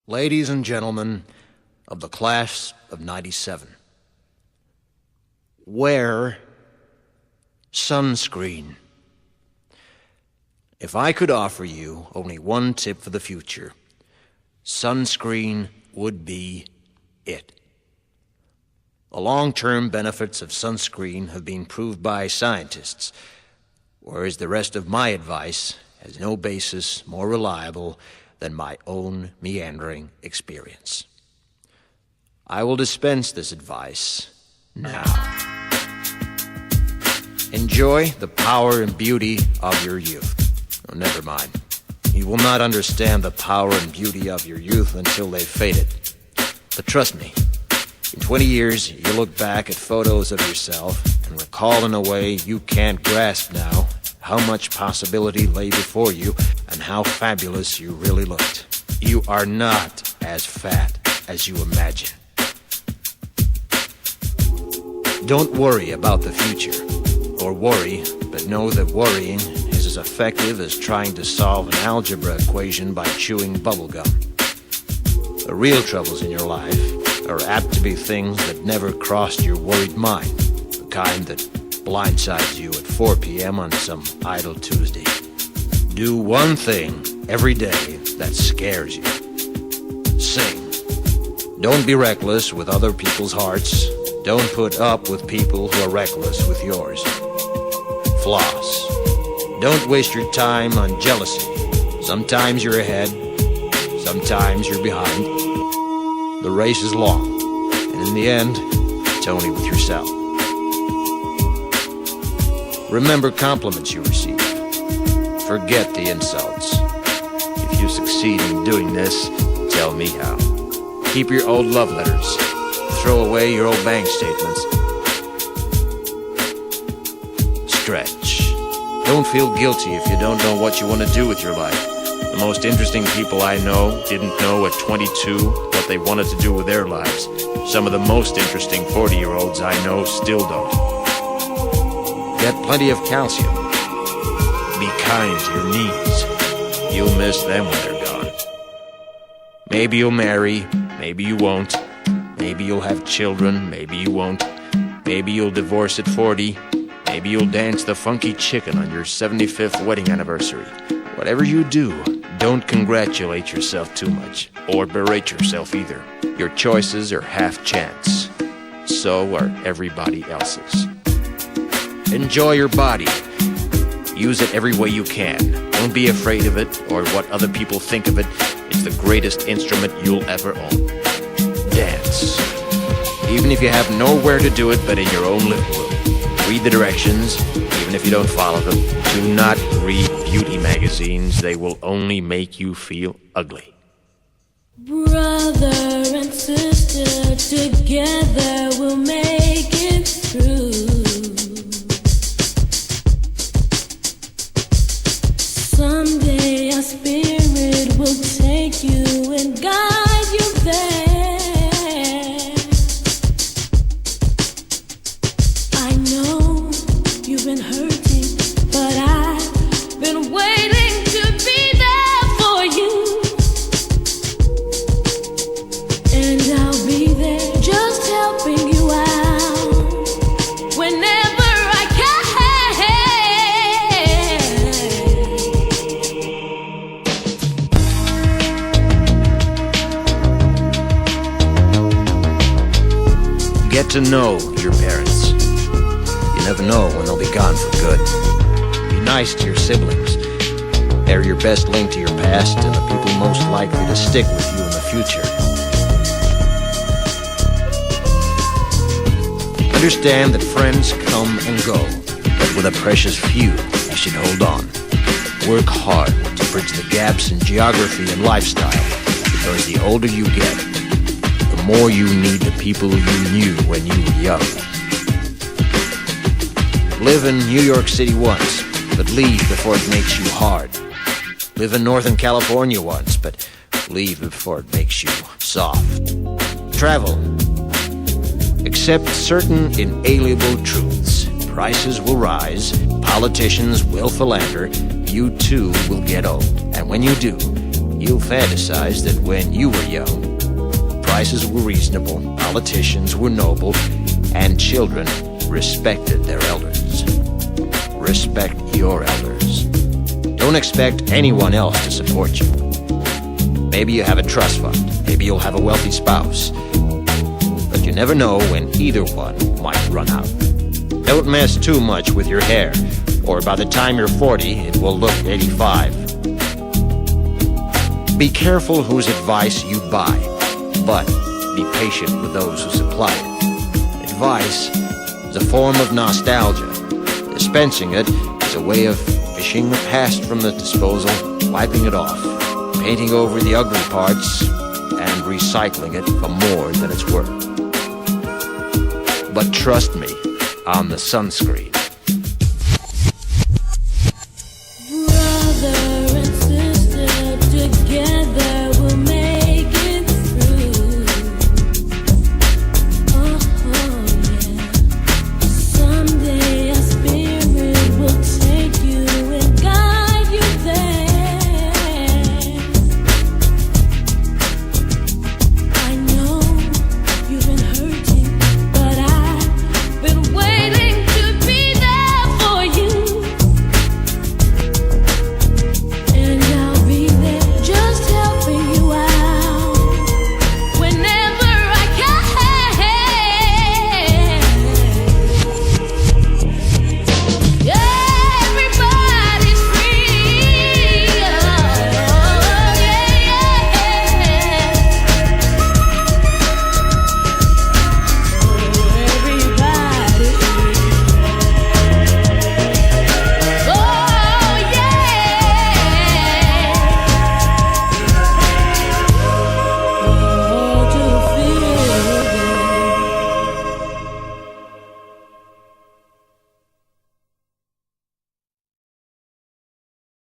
Ladies and gentlemen of the class of '97, wear sunscreen. If I could offer you only one tip for the future, sunscreen would be it. The long-term benefits of sunscreen have been proved by scientists, whereas the rest of my advice has no basis more reliable than my own meandering experience. I will dispense this advice now. Enjoy the power and beauty of your youth. Oh, never mind. You will not understand the power and beauty of your youth until they've faded. But trust me, in 20 years, you'll look back at photos of yourself and recall in a way you can't grasp now how much possibility lay before you and how fabulous you really looked. You are not as fat as you imagine. Don't worry about the future, or worry, but know that worrying is as effective as trying to solve an algebra equation by chewing bubblegum. The real troubles in your life are apt to be things that never crossed your worried mind, the kind that blindsides you at 4 p.m. on some idle Tuesday. Do one thing every day that scares you. Sing. Don't be reckless with other people's hearts. Don't put up with people who are reckless with yours. Floss. Don't waste your time on jealousy. Sometimes you're ahead, sometimes you're behind. The race is long, and in the end, it's only with yourself. Remember compliments you receive. Forget the insults. If you succeed in doing this, tell me how. Keep your old love letters. Throw away your old bank statements. Stretch. Don't feel guilty if you don't know what you want to do with your life. The most interesting people I know didn't know at 22 what they wanted to do with their lives. Some of the most interesting 40-year-olds I know still don't. Get plenty of calcium. Be kind to your knees. You'll miss them when they're gone. Maybe you'll marry, maybe you won't. Maybe you'll have children, maybe you won't. Maybe you'll divorce at 40. Maybe you'll dance the funky chicken on your 75th wedding anniversary. Whatever you do, don't congratulate yourself too much, or berate yourself either. Your choices are half chance. So are everybody else's. Enjoy your body. Use it every way you can. Don't be afraid of it or what other people think of it. It's the greatest instrument you'll ever own. Dance. Even if you have nowhere to do it but in your own living room. Read the directions, even if you don't follow them. Do not read beauty magazines. They will only make you feel ugly. Brother and sister, together we'll make it through. Someday our spirit will take you and guide you there. I know you've been hurting, but I've been waiting to be there for you. And I'll be there just helping you out whenever I can. Get to know your parents. You never know when they'll be gone for good. Be nice to your siblings. They're your best link to your past and the people most likely to stick with you in the future. Understand that friends come and go, but with a precious few, you should hold on. Work hard to bridge the gaps in geography and lifestyle, because the older you get, the more you need the people you knew when you were young. Live in New York City once, but leave before it makes you hard. Live in Northern California once, but leave before it makes you soft. Travel. Accept certain inalienable truths. Prices will rise, politicians will philander, you too will get old. And when you do, you you'll fantasize that when you were young, prices were reasonable, politicians were noble, and children respected their elders. Respect your elders. Don't expect anyone else to support you. Maybe you have a trust fund. Maybe you'll have a wealthy spouse. But you never know when either one might run out. Don't mess too much with your hair, or by the time you're 40, it will look 85. Be careful whose advice you buy, but be patient with those who supply it. Advice is a form of nostalgia. Dispensing it is a way of fishing the past from the disposal, wiping it off, painting over the ugly parts, and recycling it for more than it's worth. But trust me on the sunscreen.